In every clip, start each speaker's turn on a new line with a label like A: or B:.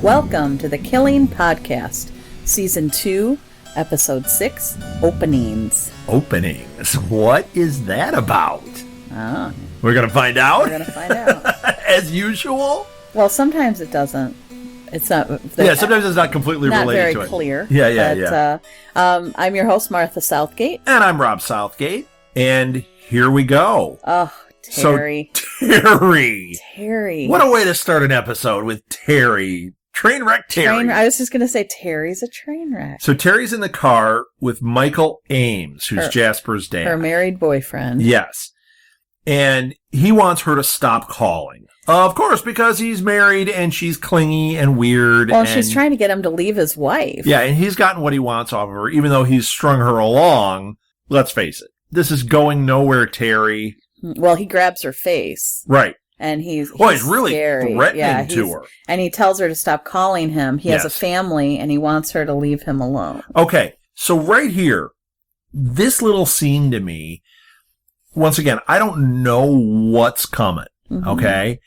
A: Welcome to the Killing Podcast, Season 2, Episode 6, Openings.
B: Openings? What is that about? We're going to find out?
A: We're going to find out.
B: As usual?
A: Well, sometimes it doesn't. It's not...
B: sometimes it's not completely related to it.
A: Not very clear.
B: Yeah.
A: I'm your host, Martha Southgate.
B: And I'm Rob Southgate. And here we go.
A: Oh, Terry.
B: So, Terry.
A: Terry.
B: What a way to start an episode with Terry. Train wreck Terry.
A: I was just going to say Terry's a train wreck.
B: So Terry's in the car with Michael Ames, who's Jasper's dad.
A: Her married boyfriend.
B: Yes. And he wants her to stop calling. Of course, because he's married and she's clingy and weird.
A: Well, she's trying to get him to leave his wife.
B: Yeah, and he's gotten what he wants off of her, even though he's strung her along. Let's face it. This is going nowhere, Terry.
A: Well, he grabs her face.
B: Right.
A: And he's
B: really
A: scary.
B: threatening to her.
A: And he tells her to stop calling him. He has a family, and he wants her to leave him alone.
B: Okay, so right here, this little scene to me, once again, I don't know what's coming, okay?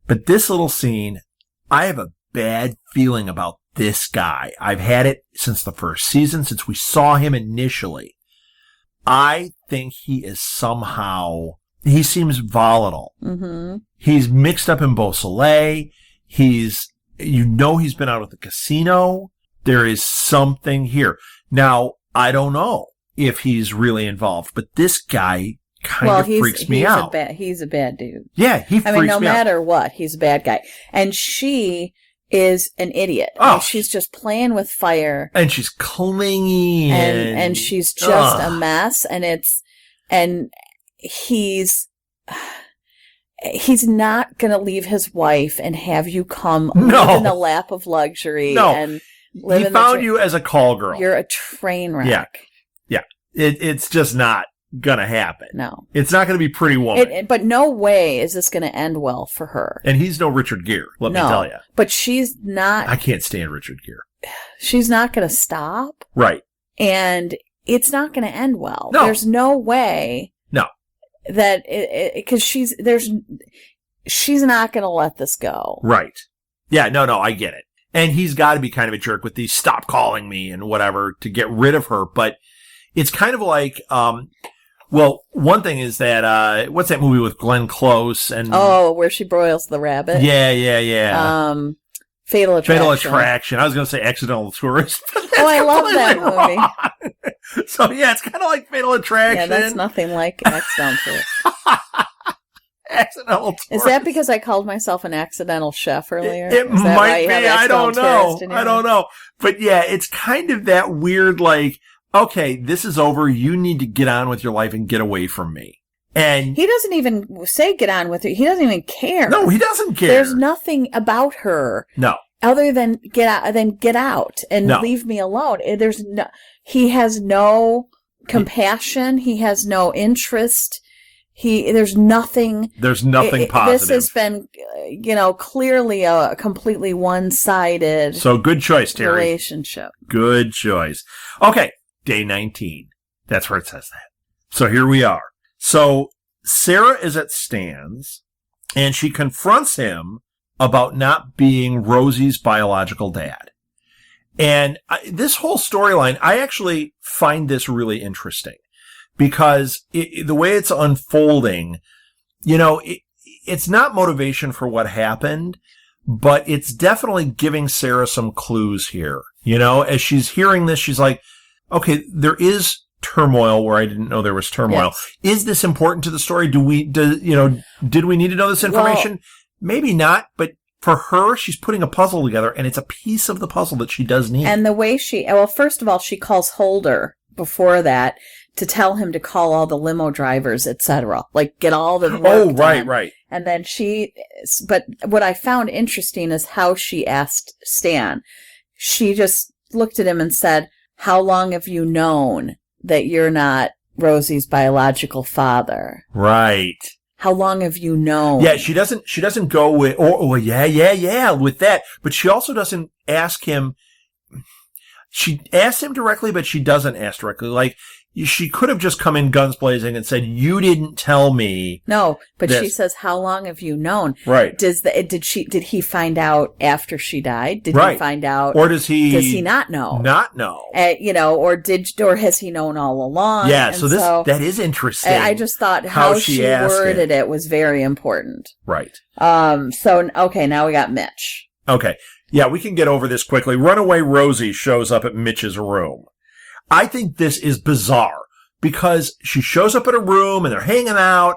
B: But this little scene, I have a bad feeling about this guy. I've had it since the first season, since we saw him initially. I think he is somehow... He seems volatile. Mm-hmm. He's mixed up in Beausoleil. He's been out at the casino. There is something here. Now, I don't know if he's really involved, but this guy kind of freaks me out.
A: He's a bad dude.
B: Yeah, he freaks me out.
A: No matter what, he's a bad guy. And she is an idiot.
B: Oh.
A: She's just playing with fire.
B: And she's clingy.
A: And she's just a mess. And he's not going to leave his wife and have you come live in the lap of luxury.
B: No.
A: And live
B: he found you as a call girl.
A: You're a train wreck.
B: Yeah. It's just not going to happen.
A: No.
B: It's not going to be Pretty Woman.
A: But no way is this going to end well for her.
B: And he's no Richard Gere, let me tell you.
A: But she's not...
B: I can't stand Richard Gere. She's
A: not going to stop.
B: Right.
A: And it's not going to end well.
B: No.
A: There's no way...
B: No.
A: That because she's not going to let this go.
B: Right. Yeah, no, I get it. And he's got to be kind of a jerk with these stop calling me and whatever to get rid of her. But it's kind of like, one thing is that, what's that movie with Glenn Close? And
A: where she broils the rabbit?
B: Yeah.
A: Fatal
B: Attraction. I was going to say Accidental Tourist.
A: I love that movie.
B: So, yeah, it's kind of like Fatal Attraction.
A: Yeah, that's nothing like Accidental Tourist.
B: Accidental Tourist.
A: Is that because I called myself an accidental chef earlier?
B: It might be. I don't know. But, yeah, it's kind of that weird, like, okay, this is over. You need to get on with your life and get away from me. And
A: he doesn't even say get on with her. He doesn't even care.
B: No, he doesn't care.
A: There's nothing about her.
B: No.
A: Other than get out and leave me alone. He has no compassion. He has no interest. There's nothing.
B: There's nothing positive.
A: This has been, clearly a completely one-sided.
B: So good choice, Terry.
A: Relationship.
B: Good choice. Okay. Day 19. That's where it says that. So here we are. So Sarah is at Stan's, and she confronts him about not being Rosie's biological dad. And this whole storyline, I actually find this really interesting because the way it's unfolding, it's not motivation for what happened, but it's definitely giving Sarah some clues here. As she's hearing this, she's like, okay, there is turmoil where I didn't know there was turmoil. Yes. Is this important to the story? Did we need to know this information? Well, maybe not, but for her, she's putting a puzzle together, and it's a piece of the puzzle that she does need.
A: And the way first of all, she calls Holder before that to tell him to call all the limo drivers, etc. Like, get all the work done.
B: Right.
A: And then but what I found interesting is how she asked Stan. She just looked at him and said, how long have you known that you're not Rosie's biological father?
B: Right.
A: How long have you known?
B: Yeah, she doesn't go with, yeah, with that. But she also doesn't ask him. She asks him directly, but she doesn't ask directly. Like, she could have just come in guns blazing and said, you didn't tell me.
A: No, but
B: this.
A: she says, how long have you known?
B: Right.
A: Did he find out after she died? Did
B: right.
A: he find out?
B: Or does he
A: not know?
B: Not know.
A: Or has he known all along?
B: Yeah,
A: and
B: so that is interesting.
A: I just thought how she worded it was very important.
B: Right.
A: Okay, now we got Mitch.
B: Okay. Yeah, we can get over this quickly. Runaway Rosie shows up at Mitch's room. I think this is bizarre because she shows up at a room and they're hanging out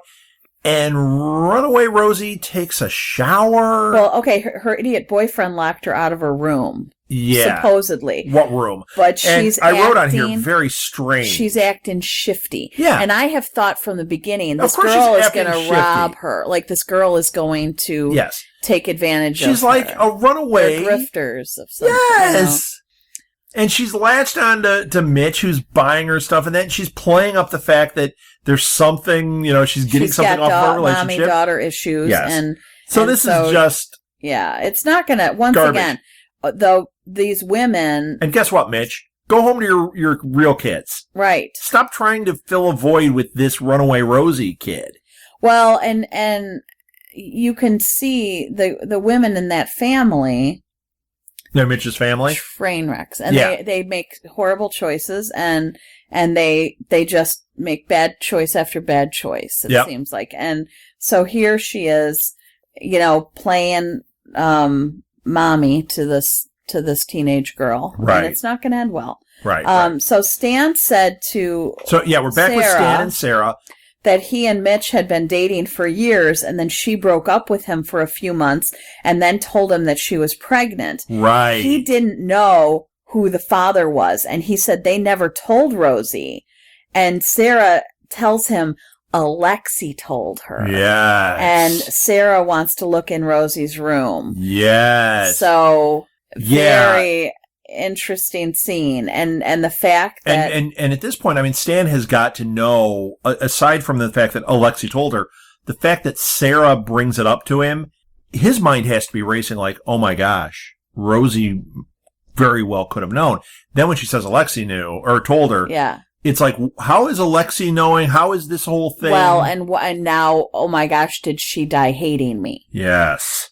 B: and Runaway Rosie takes a shower.
A: Well, okay, her idiot boyfriend locked her out of her room.
B: Yeah.
A: Supposedly.
B: What room?
A: But
B: I wrote on here, very strange.
A: She's acting shifty.
B: Yeah.
A: And I have thought from the beginning, this girl is going to rob her. Like, this girl is going to take advantage of her.
B: She's like a runaway.
A: They're grifters of some
B: Yes. And she's latched on to Mitch, who's buying her stuff, and then she's playing up the fact that there's something, she's getting something off of her relationship.
A: Mommy-daughter issues.
B: Yes. So this is just...
A: Yeah, it's not going to... Once
B: garbage.
A: Again, though, these women...
B: And guess what, Mitch? Go home to your real kids.
A: Right.
B: Stop trying to fill a void with this Runaway Rosie kid.
A: Well, and you can see the women in that family...
B: They're Mitch's family?
A: Train wrecks. And they make horrible choices and they just make bad choice after bad choice, it seems like. And so here she is, playing mommy to this teenage girl.
B: Right.
A: And it's not gonna end well.
B: Right.
A: So Stan said to
B: we're back with Stan and Sarah.
A: That he and Mitch had been dating for years, and then she broke up with him for a few months, and then told him that she was pregnant.
B: Right.
A: He didn't know who the father was, and he said they never told Rosie. And Sarah tells him Alexi told her.
B: Yes.
A: And Sarah wants to look in Rosie's room.
B: Yes.
A: So, very interesting scene, and the fact that
B: and at this point, I mean, Stan has got to know, aside from the fact that Alexi told her, the fact that Sarah brings it up to him, his mind has to be racing like, oh my gosh, Rosie very well could have known. Then when she says Alexi knew or told her, it's like, how is Alexi knowing? How is this whole thing?
A: Well, and now, oh my gosh, did she die hating me?
B: Yes.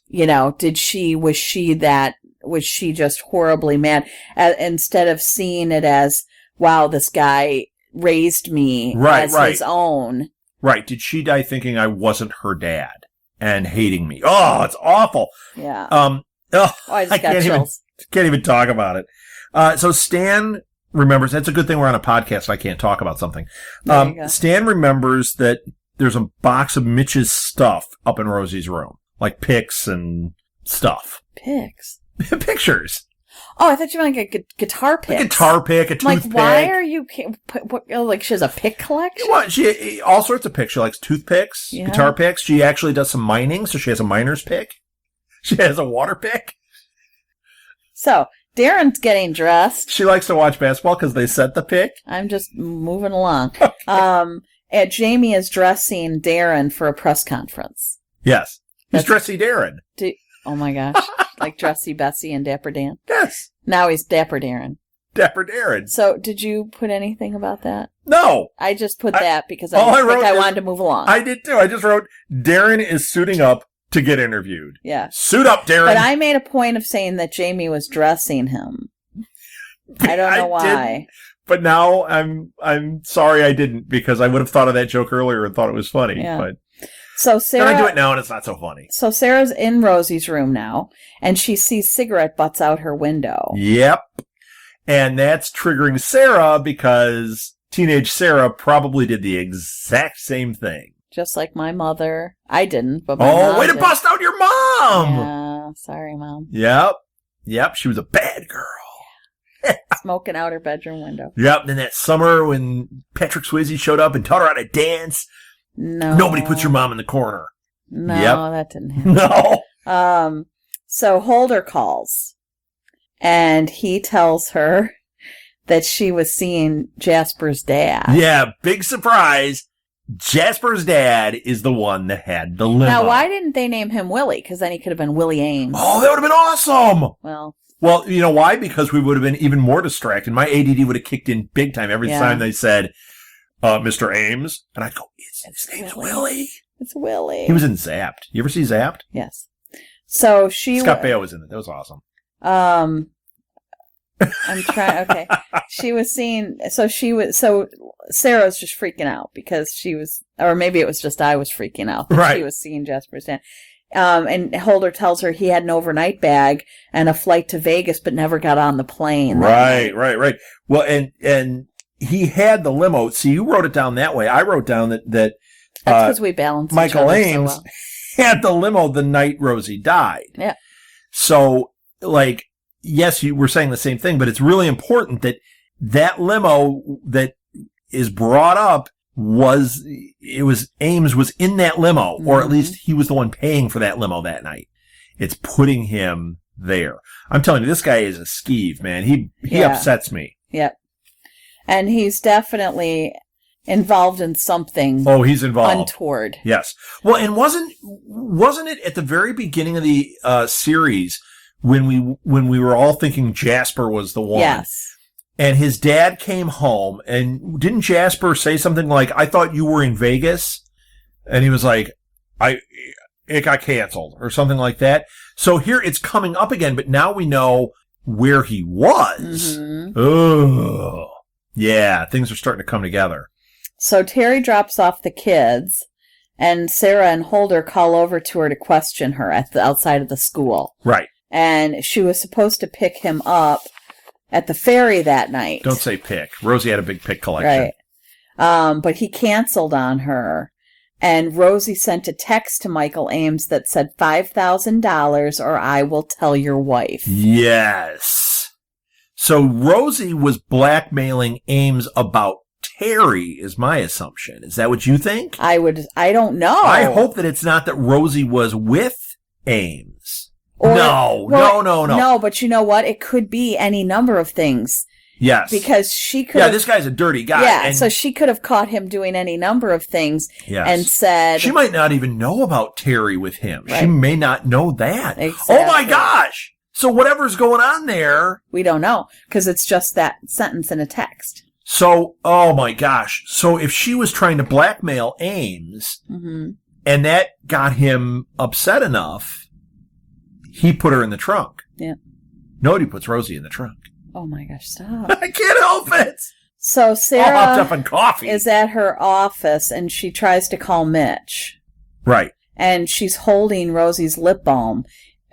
A: Was she just horribly mad? Instead of seeing it as, wow, this guy raised me as his own.
B: Right. Did she die thinking I wasn't her dad and hating me? Oh, it's awful.
A: Yeah.
B: I
A: just got chills.
B: Can't even talk about it. So Stan remembers, that's a good thing we're on a podcast, so I can't talk about something. Stan remembers that there's a box of Mitch's stuff up in Rosie's room, like pics and stuff.
A: Pics?
B: Pictures.
A: Oh, I thought you meant like a guitar pick.
B: A guitar pick, a toothpick.
A: Like, why are you... Like, she has a pick collection?
B: Well, she all sorts of picks. She likes toothpicks, guitar picks. She actually does some mining, so she has a miner's pick. She has a water pick.
A: So, Darren's getting dressed.
B: She likes to watch basketball because they set the pick.
A: I'm just moving along.
B: Okay.
A: Jamie is dressing Darren for a press conference.
B: Yes. He's dressy Darren.
A: Oh my gosh. Like Dressy Bessie and Dapper Dan?
B: Yes.
A: Now he's Dapper Darren.
B: Dapper Darren.
A: So, did you put anything about that?
B: No.
A: I just put that because I wanted to move along.
B: I did too. I just wrote, Darren is suiting up to get interviewed.
A: Yeah.
B: Suit up, Darren.
A: But I made a point of saying that Jamie was dressing him. I don't know why.
B: But now I'm sorry I didn't, because I would have thought of that joke earlier and thought it was funny.
A: Yeah.
B: But
A: so Sarah,
B: then I do it now and it's not so funny.
A: So Sarah's in Rosie's room now, and she sees cigarette butts out her window.
B: Yep. And that's triggering Sarah because teenage Sarah probably did the exact same thing.
A: Just like my mother. I didn't, but my mom
B: way to
A: did.
B: Bust out your mom!
A: Yeah, sorry, Mom.
B: Yep, she was a bad girl.
A: Smoking out her bedroom window.
B: Yep, then that summer when Patrick Swayze showed up and taught her how to dance.
A: No.
B: Nobody puts your mom in the corner.
A: No, that didn't happen.
B: No.
A: So Holder calls, and he tells her that she was seeing Jasper's dad.
B: Yeah, big surprise. Jasper's dad is the one that had the limo.
A: Now, why didn't they name him Willie? Because then he could have been Willie Ames.
B: Oh, that would have been awesome.
A: Well,
B: you know why? Because we would have been even more distracted. My ADD would have kicked in big time every time they said, Mr. Ames? And I'd go, his name's Willie.
A: It's Willie.
B: He was in Zapped. You ever see Zapped?
A: Yes. So
B: Scott Baio was in it. That was awesome.
A: I'm trying. Okay. So Sarah was just freaking out because she was, or maybe it was just I was freaking out that
B: right.
A: She was seeing Jasper Stan. And Holder tells her he had an overnight bag and a flight to Vegas, but never got on the plane.
B: Right. Well, and he had the limo. See, you wrote it down that way. I wrote down that
A: that's because we balanced
B: Michael
A: each other
B: Ames
A: so well.
B: had the limo the night Rosie died.
A: Yeah.
B: So, like, yes, you were saying the same thing, but it's really important that limo that is brought up Ames was in that limo, or at least he was the one paying for that limo that night. It's putting him there. I'm telling you, this guy is a skeeve, man. He upsets me.
A: Yep. And he's definitely involved in something.
B: Oh, he's involved.
A: Untoward.
B: Yes. Well, and wasn't it at the very beginning of the series when we were all thinking Jasper was the one?
A: Yes.
B: And his dad came home, and didn't Jasper say something like, "I thought you were in Vegas," and he was like, "It got canceled," or something like that. So here it's coming up again, but now we know where he was.
A: Mm-hmm.
B: Oh, yeah, things are starting to come together.
A: So Terry drops off the kids, and Sarah and Holder call over to her to question her at the outside of the school.
B: Right.
A: And she was supposed to pick him up at the ferry that night.
B: Don't say pick. Rosie had a big pick collection.
A: Right. But he canceled on her. And Rosie sent a text to Michael Ames that said $5,000 or I will tell your wife.
B: Yes. So Rosie was blackmailing Ames about Terry, is my assumption. Is that what you think?
A: I don't know.
B: I hope that it's not that Rosie was with Ames.
A: Or,
B: no.
A: No, but you know what? It could be any number of things.
B: Yes.
A: Because she could.
B: Yeah, this guy's a dirty guy.
A: Yeah, so she could have caught him doing any number of things and said.
B: She might not even know about Terry with him. Right. She may not know that.
A: Exactly.
B: Oh my gosh. So whatever's going on there.
A: We don't know because it's just that sentence in a text.
B: So, oh my gosh. So if she was trying to blackmail Ames and that got him upset enough, he put her in the trunk.
A: Yeah.
B: Nobody puts Rosie in the trunk.
A: Oh my gosh, stop.
B: I can't help it.
A: So Sarah
B: all hopped up on coffee.
A: Is at her office and she tries to call Mitch.
B: Right.
A: And she's holding Rosie's lip balm.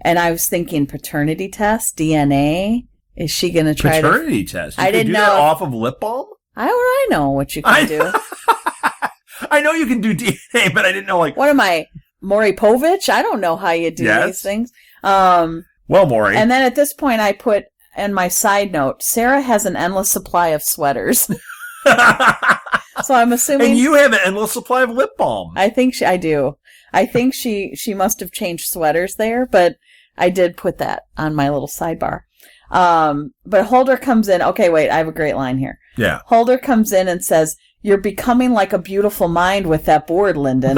A: And I was thinking paternity test, DNA. Is she going to try
B: paternity test? You
A: I didn't
B: do
A: know
B: that off of lip balm?
A: I know what you can do.
B: I know you can do DNA, but I didn't know
A: What am I, Maury Povich? I don't know how you do these things.
B: Well, Maury.
A: And then at this point I put in my side note, Sarah has an endless supply of sweaters. So I'm assuming.
B: And you have an endless supply of lip balm.
A: I do. I think she must have changed sweaters there, but I did put that on my little sidebar. But Holder comes in. Okay, wait, I have a great line here.
B: Yeah.
A: Holder comes in and says, "You're becoming like a beautiful mind with that board, Lyndon.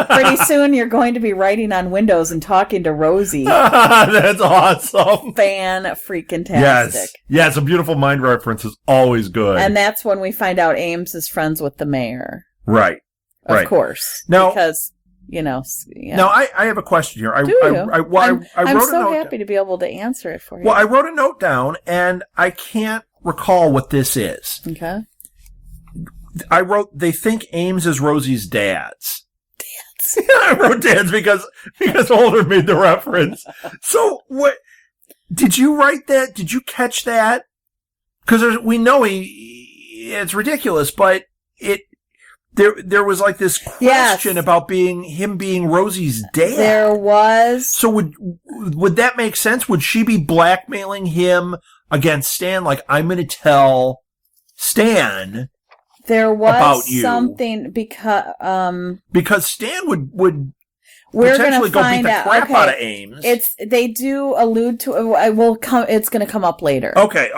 A: Pretty soon you're going to be writing on windows and talking to Rosie."
B: That's awesome.
A: Fan-freaking-tastic.
B: Yes, a beautiful mind reference is always good.
A: And that's when we find out Ames is friends with the mayor.
B: Right.
A: Of course.
B: Now,
A: because, yeah.
B: Now, I have a question here.
A: I'm so happy to be able to answer it for you.
B: Well, I wrote a note down, and I can't recall what this is.
A: Okay.
B: I wrote, they think Ames is Rosie's dad's. I wrote dad's because Holder made the reference. So, what, did you write that? Did you catch that? Because we know it's ridiculous, but there was like this question about him being Rosie's dad.
A: There was.
B: So would that make sense? Would she be blackmailing him against Stan? Like, I'm going to tell Stan.
A: There was
B: about you.
A: Something because
B: Stan would
A: we're
B: potentially
A: go
B: beat the crap out of Ames.
A: They do allude to it. It's going to come up later.
B: Okay.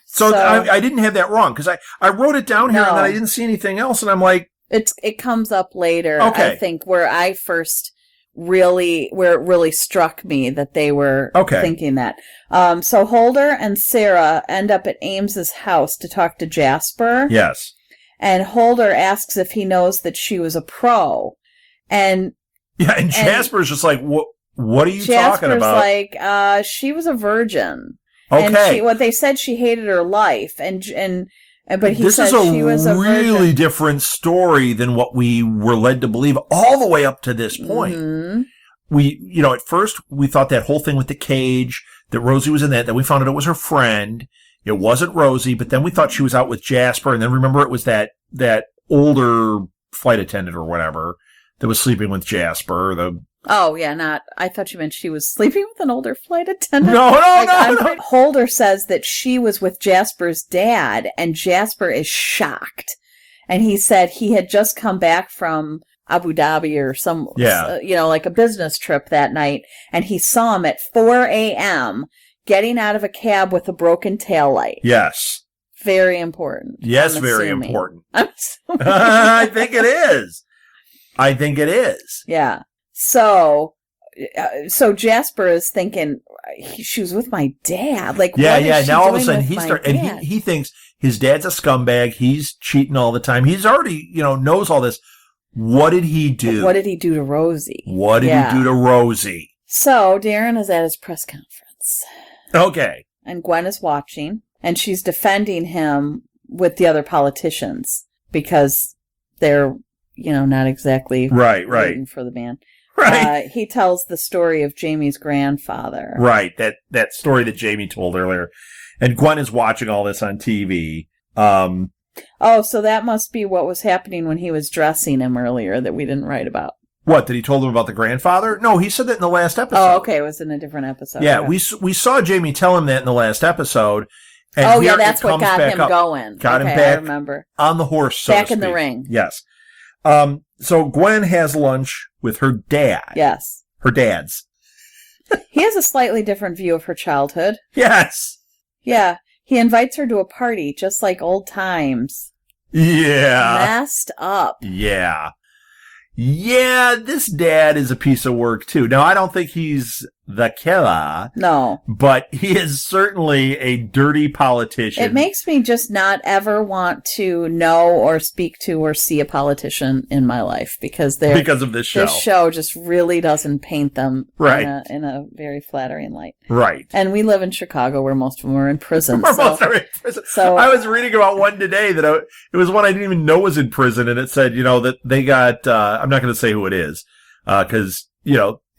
B: So I didn't have that wrong because I wrote it down here and then I didn't see anything else and I'm like,
A: it comes up later.
B: Okay.
A: I think where it really struck me that they were thinking that. So Holder and Sarah end up at Ames's house to talk to Jasper.
B: Yes.
A: And Holder asks if he knows that she was a pro. And
B: Jasper's just like, what are you
A: Jasper's
B: talking about?
A: like, she was a virgin.
B: Okay.
A: And what they said, she hated her life. But he
B: this
A: said
B: is
A: she was a
B: really
A: virgin.
B: different story than what we were led to believe all the way up to this point.
A: Mm-hmm.
B: We, at first we thought that whole thing with the cage, that Rosie was in that, then we found out it was her friend. It wasn't Rosie, but then we thought she was out with Jasper, and then remember it was that older flight attendant or whatever that was sleeping with Jasper.
A: I thought you meant she was sleeping with an older flight attendant.
B: No.
A: Holder says that she was with Jasper's dad, and Jasper is shocked. And he said he had just come back from Abu Dhabi or some, like a business trip that night, and he saw him at 4 a.m. getting out of a cab with a broken taillight.
B: Yes.
A: Very important.
B: Yes, very important.
A: I'm assuming.
B: I think it is.
A: Yeah. So Jasper is thinking, she was with my dad. Like, what is she
B: now all of a
A: doing
B: sudden
A: with
B: he thinks his dad's a scumbag. He's cheating all the time. He's already, knows all this. What did he do?
A: What did he do to Rosie?
B: What did he do to Rosie?
A: So Darren is at his press conference.
B: Okay.
A: And Gwen is watching, and she's defending him with the other politicians because they're, not exactly rooting for the man.
B: Right.
A: He tells the story of Jamie's grandfather.
B: Right. That story that Jamie told earlier. And Gwen is watching all this on TV.
A: So that must be what was happening when he was dressing him earlier that we didn't write about.
B: What, that he told him about the grandfather? No, he said that in the last episode.
A: Oh, okay. It was in a different episode.
B: Yeah,
A: okay.
B: we saw Jamie tell him that in the last episode. And
A: that's what got him going.
B: Got him back
A: I remember.
B: on the horse, so
A: back
B: to
A: in
B: speak.
A: the ring.
B: Yes. So Gwen has lunch with her dad.
A: Yes.
B: Her dad's.
A: He has a slightly different view of her childhood.
B: Yes.
A: Yeah. He invites her to a party, just like old times.
B: Yeah.
A: Messed up.
B: Yeah. Yeah, this dad is a piece of work, too. Now, I don't think he's the killer.
A: No.
B: But he is certainly a dirty politician.
A: It makes me just not ever want to know or speak to or see a politician in my life because
B: of this show.
A: This show just really doesn't paint them in a very flattering light.
B: Right.
A: And we live in Chicago where most of them are in prison.
B: Most are in prison. So I was reading about one today that it was one I didn't even know was in prison, and it said, that they got, I'm not going to say who it is, because,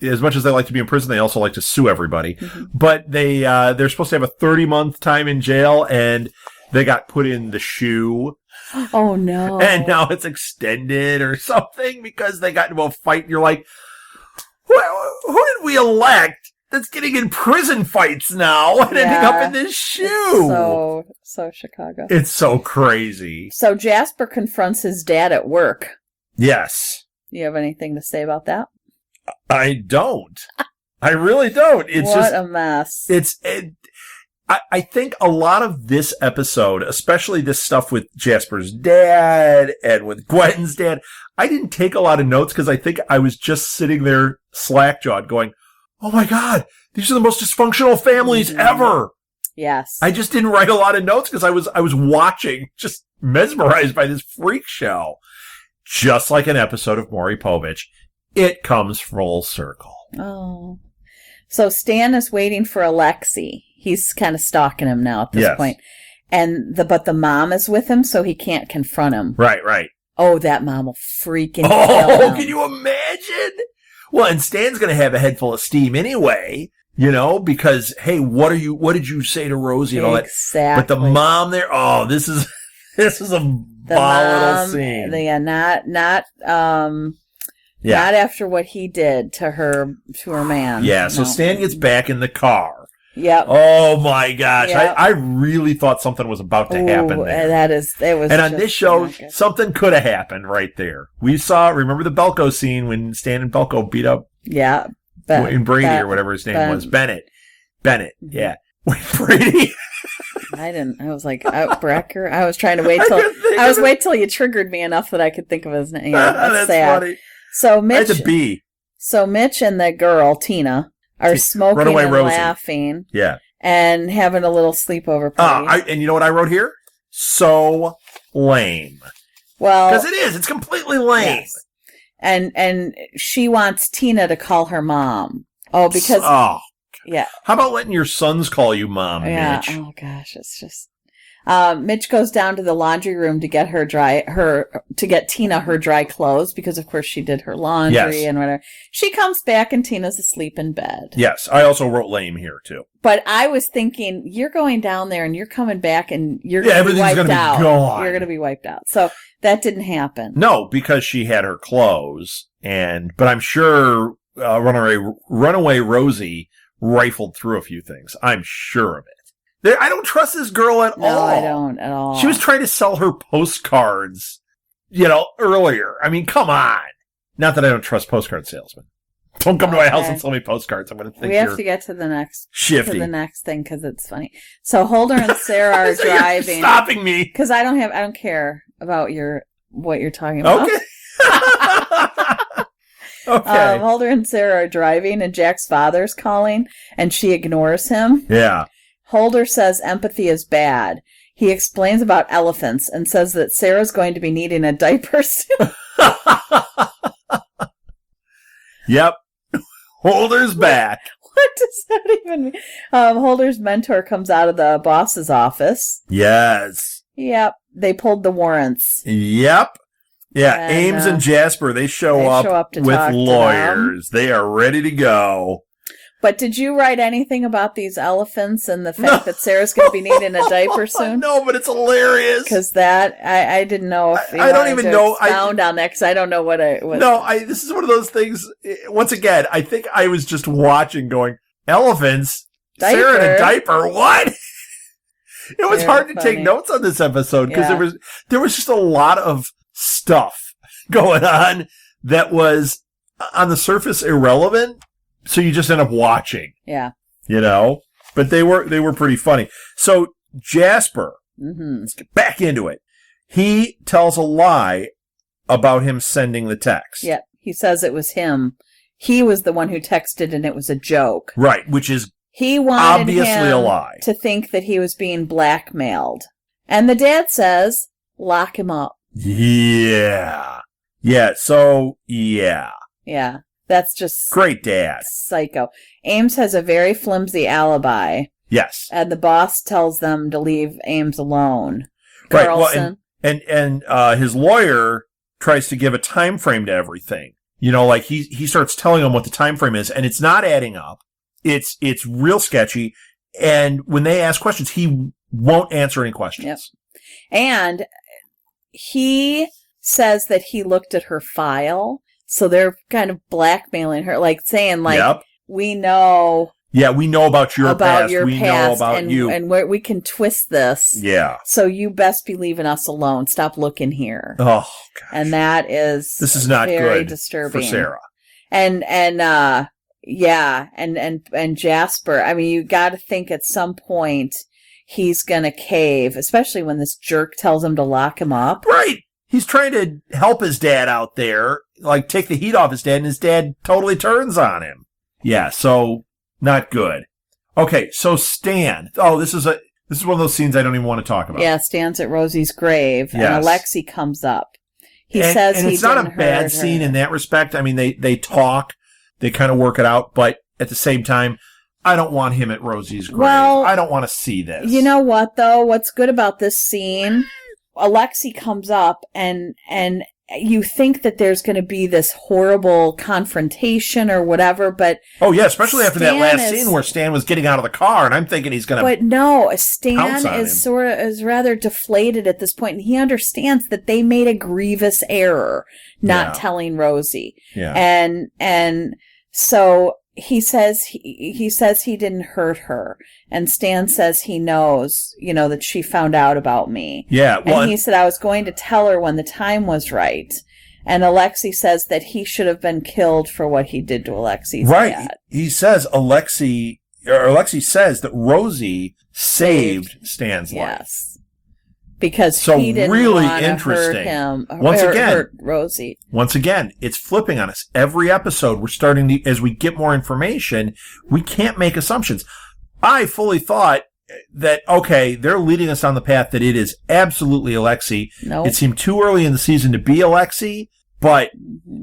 B: as much as they like to be in prison, they also like to sue everybody. Mm-hmm. But they're supposed to have a 30-month time in jail, and they got put in the shoe.
A: Oh, no.
B: And now it's extended or something because they got into a fight. And you're like, who did we elect that's getting in prison fights now and ending up in this shoe?
A: So Chicago.
B: It's so crazy.
A: So Jasper confronts his dad at work.
B: Yes.
A: You have anything to say about that?
B: I don't. I really don't. It's
A: what a mess.
B: I think a lot of this episode, especially this stuff with Jasper's dad and with Gwen's dad, I didn't take a lot of notes because I think I was just sitting there slack-jawed going, oh my God, these are the most dysfunctional families ever.
A: Yes.
B: I just didn't write a lot of notes because I was watching, just mesmerized by this freak show. Just like an episode of Maury Povich. It comes full circle.
A: Oh. So Stan is waiting for Alexei. He's kind of stalking him now at this point. And but the mom is with him, so he can't confront him.
B: Right.
A: Oh, that mom will freaking kill him.
B: Can you imagine? Well, and Stan's going to have a head full of steam anyway, because, hey, what did you say to Rosie and all that?
A: Exactly.
B: But the mom there, this is a volatile scene.
A: Not after what he did to her man.
B: Yeah, so Stan gets back in the car.
A: Yep.
B: Oh my gosh.
A: Yep.
B: I really thought something was about to happen there.
A: And
B: on this show, something could have happened right there. Remember the Belko scene when Stan and Belko beat up in Brady or whatever his name was? Bennett. Yeah. Wait, Brady?
A: I didn't. I was like, Brecker. I was trying to wait till you triggered me enough that I could think of his name. That's sad. Funny. So Mitch, Mitch and the girl Tina are smoking and laughing, and having a little sleepover party.
B: And you know what I wrote here? So lame.
A: Well,
B: because it is. It's completely lame.
A: yes. And she wants Tina to call her mom. Oh, because yeah.
B: How about letting your sons call you mom,
A: Yeah.
B: Mitch?
A: Oh gosh, it's just. Mitch goes down to the laundry room to get Tina her dry clothes because of course she did her laundry and whatever. She comes back and Tina's asleep in bed.
B: Yes, I also wrote lame here too.
A: But I was thinking you're going down there and you're coming back and you're going to be
B: everything's
A: wiped out.
B: Gone.
A: You're going to be wiped out. So that didn't happen.
B: No, because she had her clothes but I'm sure runaway Rosie rifled through a few things. I'm sure of it. I don't trust this girl at all.
A: No, I don't at all.
B: She was trying to sell her postcards, earlier. I mean, come on. Not that I don't trust postcard salesmen. Don't come to my house and sell me postcards. I'm going to think
A: we have to get to the next
B: shifty.
A: To the next thing because it's funny. So Holder and Sarah are driving.
B: You're stopping me
A: because I don't care about what you're talking about.
B: Okay. Okay.
A: Holder and Sarah are driving, and Jack's father's calling, and she ignores him.
B: Yeah. Holder
A: says empathy is bad. He explains about elephants and says that Sarah's going to be needing a diaper soon.
B: Yep. Holder's back.
A: What does that even mean? Holder's mentor comes out of the boss's office.
B: Yes.
A: Yep. They pulled the warrants.
B: Yep. Yeah. And, Ames and Jasper, they show up with lawyers. They are ready to go.
A: But did you write anything about these elephants and the fact that Sarah's going to be needing a diaper soon?
B: No, but it's hilarious.
A: Because that, I didn't know if
B: I don't even know.
A: Expound on that because I don't know what I was.
B: No, this is one of those things. Once again, I think I was just watching going, elephants?
A: Diaper.
B: Sarah in a diaper? What? It was hard to take notes on this episode because there was just a lot of stuff going on that was on the surface irrelevant. So you just end up watching.
A: Yeah.
B: But they were pretty funny. So Jasper, let's get back into it. He tells a lie about him sending the text.
A: Yeah. He says it was him. He was the one who texted and it was a joke.
B: Right, which is
A: he wanted
B: obviously
A: him
B: a lie.
A: To think that he was being blackmailed. And the dad says, lock him up.
B: Yeah. Yeah, so, yeah.
A: Yeah. That's just
B: great dad.
A: Psycho. Ames has a very flimsy alibi.
B: Yes.
A: And the boss tells them to leave Ames alone.
B: Right. Well, and his lawyer tries to give a time frame to everything. Like he starts telling them what the time frame is, and it's not adding up. It's real sketchy. And when they ask questions, he won't answer any questions.
A: Yep. And he says that he looked at her file. So they're kind of blackmailing her, like saying, we know.
B: Yeah, we know about your past. We know about you.
A: And we can twist this.
B: Yeah.
A: So you best be leaving us alone. Stop looking here.
B: Oh, gosh.
A: And that is
B: this is not
A: very
B: good
A: disturbing
B: for Sarah.
A: And Jasper, I mean, you got to think at some point he's going to cave, especially when this jerk tells him to lock him up.
B: Right. He's trying to help his dad out there, take the heat off his dad, and his dad totally turns on him. Yeah, so not good. Okay, so Stan. Oh, this is one of those scenes I don't even want to talk about.
A: Yeah, Stan's at Rosie's grave,
B: yes.
A: And Alexi comes up. He says
B: and it's not a bad scene in that respect. I mean, they talk, they kind of work it out, but at the same time, I don't want him at Rosie's grave.
A: Well,
B: I don't want to see this.
A: You know what, though? What's good about this scene? Alexi comes up and you think that there's going to be this horrible confrontation or whatever, but
B: oh yeah, especially after that last scene where Stan was getting out of the car, and I'm thinking he's going to.
A: But no, Stan is rather deflated at this point, and he understands that they made a grievous error not telling Rosie, and so. He says he didn't hurt her, and Stan says he knows, that she found out about me.
B: Yeah, well,
A: and he said I was going to tell her when the time was right. And Alexi says that he should have been killed for what he did to Alexi's dad.
B: He says Alexi says that Rosie saved Stan's life.
A: Yes. Because he didn't want to hurt him, hurt Rosie.
B: Once again, it's flipping on us. Every episode, we're starting to, as we get more information, we can't make assumptions. I fully thought that, okay, they're leading us on the path that it is absolutely Alexei.
A: Nope.
B: It seemed too early in the season to be Alexei, but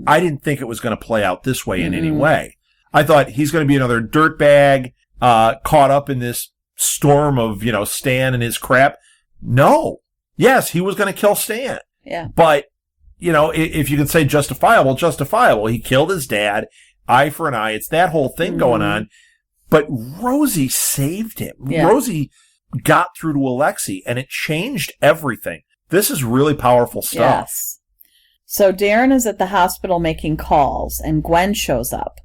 B: I didn't think it was going to play out this way in any way. I thought he's going to be another dirtbag, caught up in this storm of, Stan and his crap. No. Yes, he was going to kill Stan.
A: Yeah.
B: But, if you can say justifiable. He killed his dad, eye for an eye. It's that whole thing going on. But Rosie saved him.
A: Yeah.
B: Rosie got through to Alexei, and it changed everything. This is really powerful stuff.
A: Yes. So Darren is at the hospital making calls, and Gwen shows up.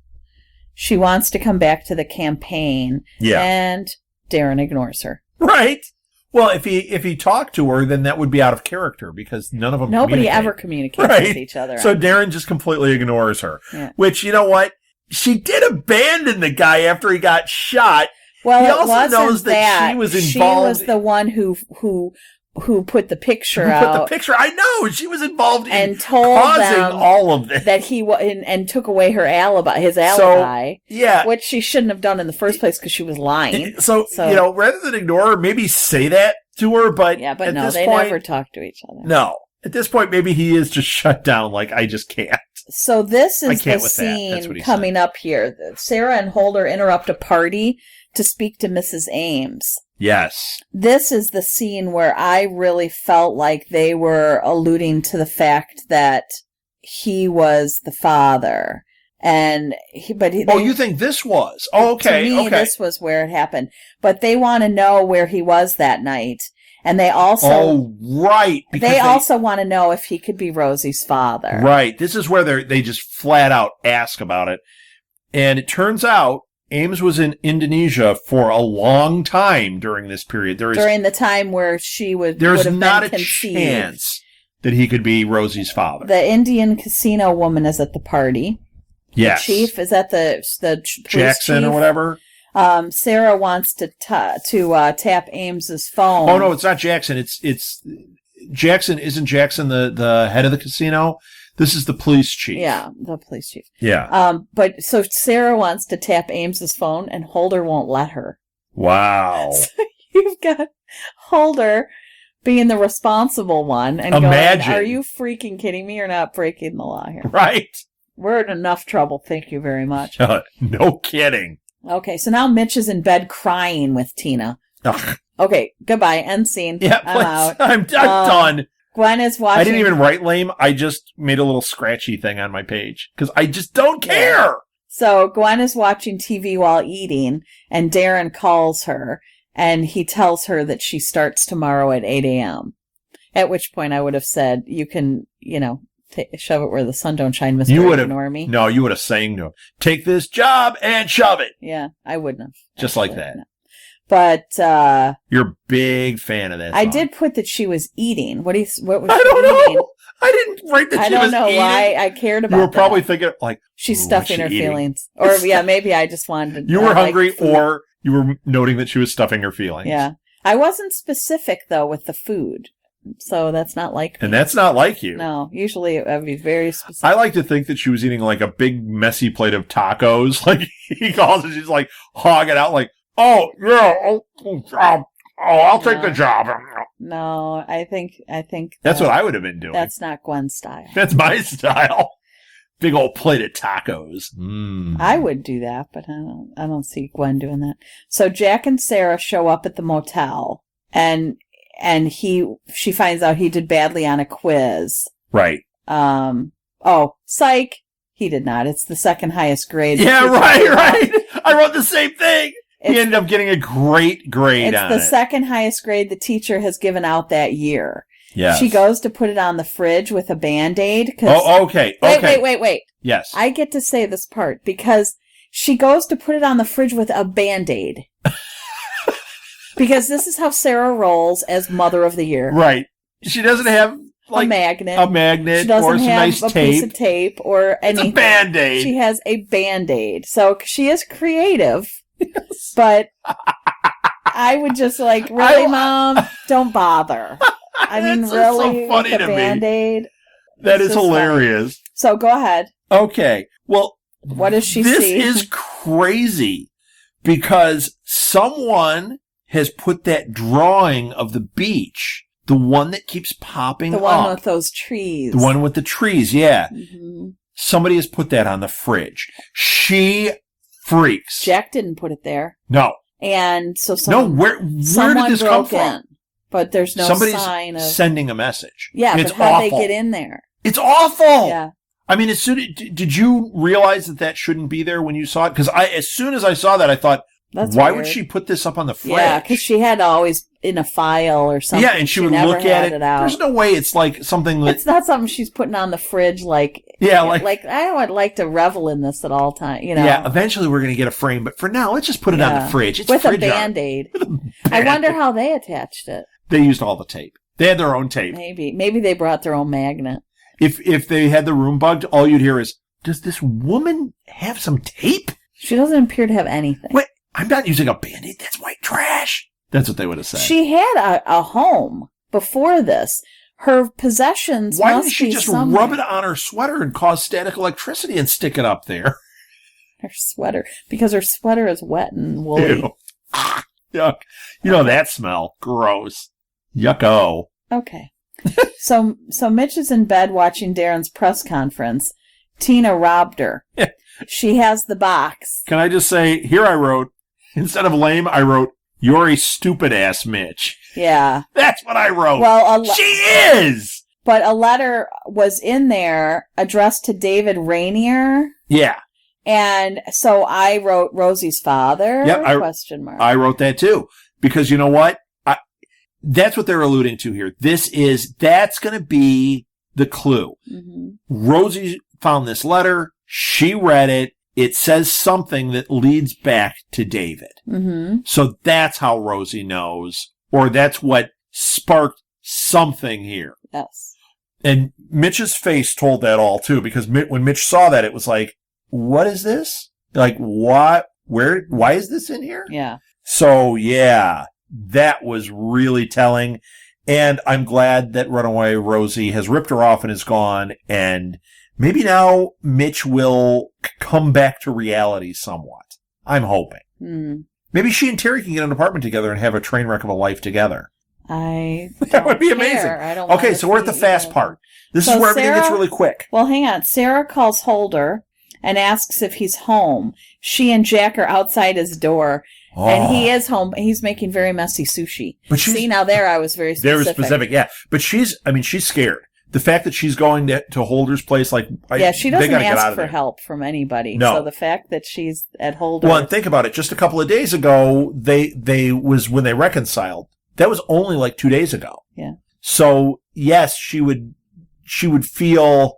A: She wants to come back to the campaign, and Darren ignores her.
B: Right. Well, if he talked to her, then that would be out of character because nobody
A: ever communicates with each other.
B: So Darren just completely ignores her.
A: Yeah.
B: Which, you know what? She did abandon the guy after he got shot.
A: Well,
B: he also knows that she was involved.
A: She was the one who put the picture out.
B: Put the picture. I know she was involved
A: and told
B: causing
A: them
B: all of this.
A: That he and took away his alibi.
B: So,
A: which she shouldn't have done in the first place because she was lying.
B: So rather than ignore her, maybe say that to her. But
A: but no, they never talk to each other.
B: No, at this point, maybe he is just shut down. Like I just can't.
A: So this is the scene coming up here. Sarah and Holder interrupt a party to speak to Mrs. Ames.
B: Yes.
A: This is the scene where I really felt like they were alluding to the fact that he was the father. You think this was? Oh, okay. To me, this was where it happened. But they want to know where he was that night. And they also...
B: Oh, right.
A: They also want to know if he could be Rosie's father.
B: Right. This is where they just flat out ask about it. And it turns out Ames was in Indonesia for a long time during this period.
A: During the time where she would have been conceived.
B: There's not a chance that he could be Rosie's father.
A: The Indian casino woman is at the party.
B: Yes.
A: The chief is at the
B: Jackson
A: chief.
B: Or whatever.
A: Sarah wants to tap Ames's phone.
B: Oh no, it's not Jackson. It's Jackson. Isn't Jackson the head of the casino? This is the police chief.
A: Yeah, the police chief.
B: Yeah.
A: But so Sarah wants to tap Ames's phone, and Holder won't let her.
B: Wow.
A: So you've got Holder being the responsible one and
B: Imagine.
A: going, "Are you freaking kidding me? You're not breaking the law here."
B: Right.
A: We're in enough trouble. Thank you very much.
B: No kidding.
A: Okay, so now Mitch is in bed crying with Tina.
B: Ugh.
A: Okay, goodbye. End scene.
B: Yeah,
A: I'm out.
B: I'm done.
A: Gwen is watching.
B: I didn't even write lame. I just made a little scratchy thing on my page because I just don't care.
A: Yeah. So Gwen is watching TV while eating, and Darren calls her, and he tells her that she starts tomorrow at 8 a.m. At which point I would have said, you can, shove it where the sun don't shine, Mr. Ignore me.
B: No, you would have sang to him, take this job and shove it.
A: Yeah, I wouldn't have.
B: Just like that.
A: No. But
B: you're a big fan of that song.
A: I did put that she was eating. What was
B: I don't know. I didn't write that she was eating.
A: I don't know why I cared about that.
B: You were probably thinking, like,
A: she's stuffing her feelings. Or, yeah, maybe I just wanted to...
B: You were hungry or you were noting that she was stuffing her feelings.
A: Yeah. I wasn't specific, though, with the food. So that's not like me.
B: And that's not like you.
A: No, usually I'd be very specific.
B: I like to think that she was eating, like, a big, messy plate of tacos. Like, he calls it, she's like, hog it out, like, oh, yeah, I'll take the job.
A: No, I think
B: that's what I would have been doing.
A: That's not Gwen's style.
B: That's my style. Big old plate of tacos.
A: I would do that, but I don't see Gwen doing that. So Jack and Sarah show up at the motel, and she finds out he did badly on a quiz.
B: Right.
A: Psych. He did not. It's the second highest grade.
B: Yeah, right. I wrote the same thing. He ended up getting a great grade on it.
A: It's the second highest grade the teacher has given out that year.
B: Yeah.
A: She goes to put it on the fridge with a Band-Aid.
B: Oh, okay.
A: Wait.
B: Yes.
A: I get to say this part because she goes to put it on the fridge with a Band-Aid. Because this is how Sarah rolls as Mother of the Year.
B: Right. She doesn't have like
A: a magnet.
B: She
A: doesn't
B: or some
A: have
B: nice
A: a
B: tape.
A: Piece of tape or anything.
B: It's a Band-Aid.
A: She has a Band-Aid. So she is creative.
B: Yes.
A: But I would just like, really, Mom? Don't bother. I mean, really?
B: So funny
A: with a
B: to
A: Band-Aid?
B: Me. That is hilarious.
A: Funny. So go ahead.
B: Okay. Well,
A: what does she
B: see?
A: This
B: is crazy because someone has put that drawing of the beach, the one that keeps popping up.
A: The one with those trees.
B: The one with the trees, yeah.
A: Mm-hmm.
B: Somebody has put that on the fridge. She freaks.
A: Jack didn't put it there.
B: No.
A: And so
B: where did this come from?
A: In, but there's no
B: Somebody's
A: sign of
B: sending a message.
A: Yeah,
B: it's
A: but how'd
B: awful.
A: they get in there?
B: It's awful.
A: Yeah.
B: I mean, did you realize that shouldn't be there when you saw it? Because as soon as I saw that, I thought, why would she put this up on the fridge?
A: Yeah, because she had always in a file or something.
B: Yeah, and she would look at it. There's no way it's like something that...
A: It's not something she's putting on the fridge like...
B: Yeah,
A: like I would like to revel in this at all times, you know.
B: Yeah, eventually we're going to get a frame, but for now, let's just put it on the fridge. It's
A: with
B: fridge
A: a Band-Aid. I wonder how they attached it.
B: They used all the tape. They had their own tape.
A: Maybe they brought their own magnet.
B: If they had the room bugged, all you'd hear is, does this woman have some tape?
A: She doesn't appear to have anything.
B: Wait, I'm not using a Band-Aid. That's white trash. That's what they would have said.
A: She had a home before this. Her possessions
B: Why
A: must
B: didn't she
A: be
B: just
A: somewhere.
B: rub it on her sweater and cause static electricity and stick it up there?
A: Her sweater. Because her sweater is wet and woolly.
B: Ew. Yuck. You know that smell. Gross. Yucko.
A: Okay. So Mitch is in bed watching Darren's press conference. Tina robbed her. She has the box.
B: Can I just say, here I wrote, instead of lame, I wrote, you're a stupid ass Mitch.
A: Yeah.
B: That's what I wrote.
A: Well,
B: she is!
A: But a letter was in there addressed to David Rainier.
B: Yeah.
A: And so I wrote Rosie's father?
B: Yep,
A: question mark.
B: I wrote that too. Because you know what? That's what they're alluding to here. That's going to be the clue.
A: Mm-hmm.
B: Rosie found this letter. She read it. It says something that leads back to David.
A: Mm-hmm.
B: So that's how Rosie knows, or that's what sparked something here.
A: Yes.
B: And Mitch's face told that all too, because when Mitch saw that, it was like, what is this? Like, what? Why is this in here?
A: Yeah.
B: So yeah, that was really telling. And I'm glad that Runaway Rosie has ripped her off and is gone. And maybe now Mitch will come back to reality somewhat. I'm hoping. Maybe she and Terry can get an apartment together and have a train wreck of a life together.
A: That
B: would be amazing. Okay, so we're at the fast part. This is where everything gets really quick.
A: Well, hang on. Sarah calls Holder and asks if he's home. She and Jack are outside his door. Oh. And he is home. He's making very messy sushi. But see, now there I was very specific.
B: Very specific, yeah. But she's scared. The fact that she's going to Holder's place,
A: she doesn't ask for help from anybody.
B: No.
A: So the fact that she's at Holder.
B: Well, and think about it. Just a couple of days ago, when they reconciled. That was only like 2 days ago.
A: Yeah.
B: So yes, she would feel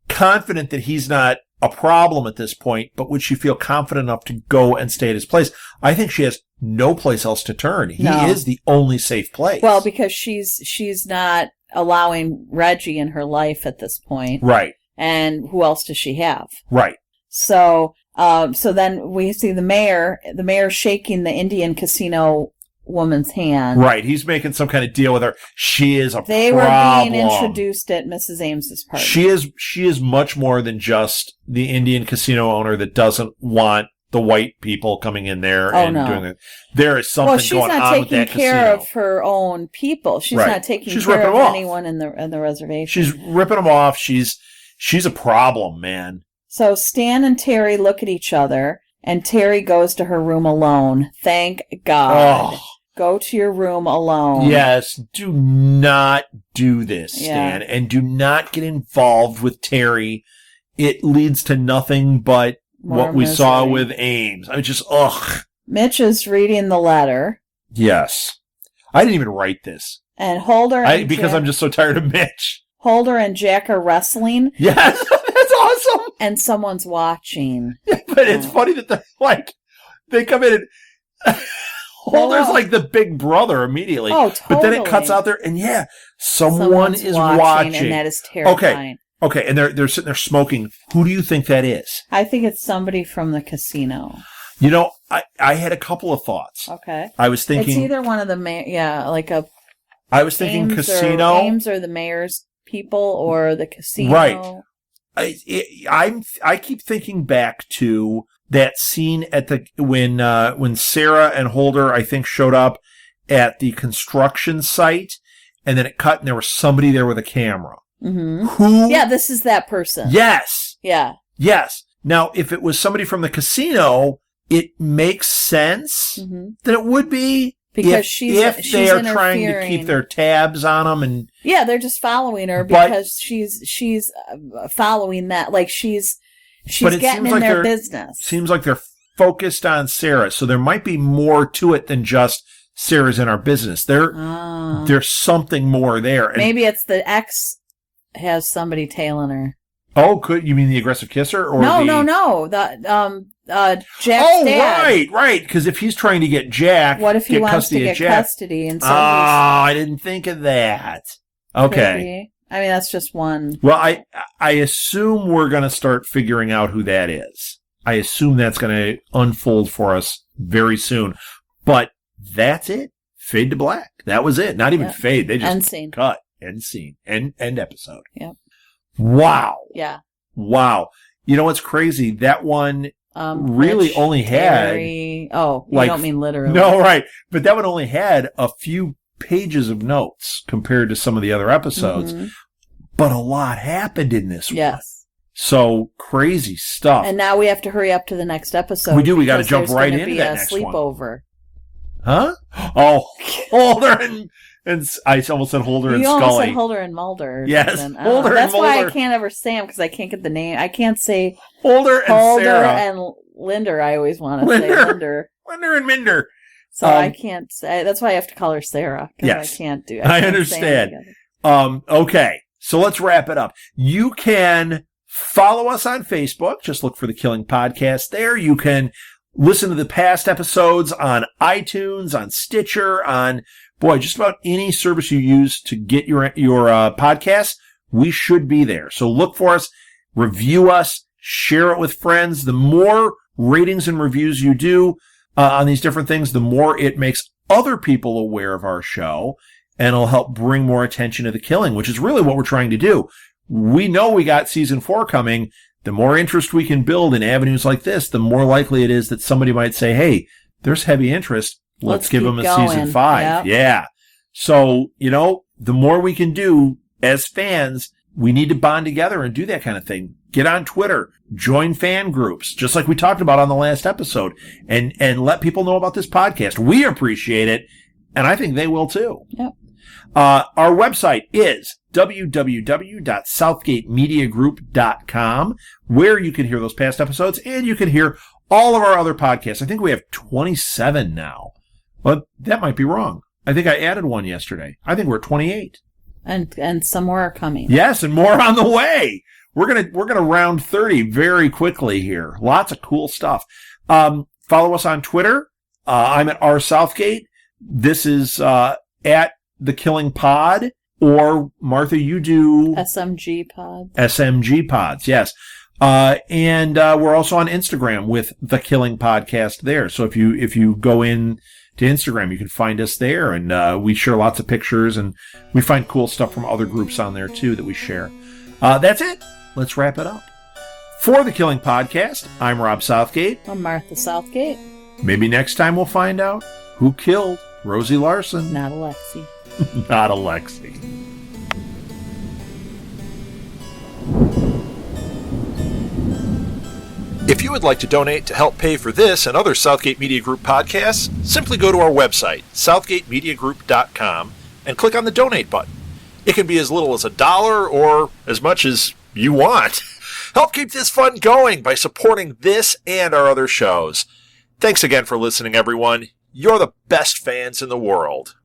B: confident that he's not a problem at this point, but would she feel confident enough to go and stay at his place? I think she has no place else to turn. He is the only safe place.
A: Well, because she's not allowing Reggie in her life at this point.
B: Right.
A: And who else does she have?
B: Right.
A: So then we see the mayor shaking the Indian casino woman's hand.
B: Right. He's making some kind of deal with her. She is a problem.
A: They were being introduced at Mrs. Ames's party.
B: She is much more than just the Indian casino owner that doesn't want the white people coming in there doing it. There is something going on with that casino.
A: She's not taking care of her own people. She's not taking care of anyone in the reservation.
B: She's ripping them off. She's a problem, man.
A: So Stan and Terry look at each other, and Terry goes to her room alone. Thank God. Oh. Go to your room alone.
B: Yes, do not do this, Stan, and do not get involved with Terry. It leads to nothing but what we saw with Ames. I just,
A: Mitch is reading the letter.
B: Yes. I didn't even write this.
A: And Holder
B: because I'm just so tired of Mitch.
A: Holder and Jack are wrestling.
B: Yes, that's awesome.
A: And someone's watching.
B: Yeah, but it's funny that they come in and Holder's like the big brother immediately.
A: Oh, totally.
B: But then it cuts out there and someone is watching.
A: And that is terrifying.
B: Okay, and they're sitting there smoking. Who do you think that is?
A: I think it's somebody from the casino.
B: You know, I had a couple of thoughts.
A: Okay.
B: I was thinking...
A: It's either one of the...
B: I was thinking
A: Ames
B: casino.
A: Ames or the mayor's people or the casino.
B: Right. I keep thinking back to that scene at when Sarah and Holder, I think, showed up at the construction site, and then it cut, and there was somebody there with a camera.
A: Mm-hmm.
B: Who?
A: Yeah, this is that person.
B: Yes.
A: Yeah.
B: Yes. Now, if it was somebody from the casino, it makes sense that it would be.
A: Because
B: if they are trying to keep their tabs on them, and
A: they're just following her because she's following that, like she's getting in their business.
B: Seems like they're focused on Sarah, so there might be more to it than just Sarah's in our business. There's something more there. And
A: maybe it's the ex has somebody tailing her.
B: Oh, you mean the aggressive kisser? Or
A: no. Jack's dad.
B: Right. Because if he's trying to get Jack,
A: what if he wants to get custody? And
B: I didn't think of that. Okay.
A: I mean, that's just one.
B: Well, I assume we're going to start figuring out who that is. I assume that's going to unfold for us very soon. But that's it. Fade to black. That was it. Not even fade. They just
A: end scene.
B: Cut. End scene. End episode.
A: Yep.
B: Wow.
A: Yeah.
B: Wow. You know what's crazy? That one really only had...
A: you don't mean literally.
B: No, right. But that one only had a few pages of notes compared to some of the other episodes. Mm-hmm. But a lot happened in this one.
A: Yes.
B: So, crazy stuff.
A: And now we have to hurry up to the next episode.
B: We do. We got to jump right into that next
A: sleepover.
B: One. Huh? Oh, Holder and I almost said Holder and Scully. You almost
A: said Holder and Mulder.
B: Yes, Holder and Mulder.
A: That's why I can't ever say them, because I can't get the name. I can't say
B: Holder and Sarah.
A: and Linder. I always want to say Linder.
B: Linder and Minder.
A: So I can't say. That's why I have to call her Sarah.
B: Yes.
A: I can't do it.
B: I understand. Okay. So let's wrap it up. You can follow us on Facebook. Just look for The Killing Podcast there. You can listen to the past episodes on iTunes, on Stitcher, on, just about any service you use to get your podcasts. We should be there. So look for us, review us, share it with friends. The more ratings and reviews you do on these different things, the more it makes other people aware of our show, and it'll help bring more attention to The Killing, which is really what we're trying to do. We know we got season 4 coming. The more interest we can build in avenues like this, the more likely it is that somebody might say, hey, there's heavy interest. Let's give them a season 5. Yep. Yeah. So, the more we can do as fans, we need to bond together and do that kind of thing. Get on Twitter, join fan groups, just like we talked about on the last episode, and let people know about this podcast. We appreciate it, and I think they will too.
A: Yep.
B: Our website is www.southgatemediagroup.com, where you can hear those past episodes, and you can hear all of our other podcasts. I think we have 27 now. But that might be wrong. I think I added one yesterday. I think we're at 28.
A: And some more are coming.
B: Yes, and more on the way. We're gonna round 30 very quickly here. Lots of cool stuff. Follow us on Twitter. I'm at rsouthgate. This is at The Killing Pod. Or, Martha, you do...
A: SMG Pods.
B: SMG Pods, yes. And we're also on Instagram with The Killing Podcast there. So if you go in to Instagram, you can find us there. And we share lots of pictures, and we find cool stuff from other groups on there, too, that we share. That's it. Let's wrap it up. For The Killing Podcast, I'm Rob Southgate.
A: I'm Martha Southgate.
B: Maybe next time we'll find out who killed Rosie Larson.
A: Not Alexi.
B: Not Alexi.
C: If you would like to donate to help pay for this and other Southgate Media Group podcasts, simply go to our website, southgatemediagroup.com, and click on the donate button. It can be as little as $1 or as much as you want. Help keep this fun going by supporting this and our other shows. Thanks again for listening, everyone. You're the best fans in the world.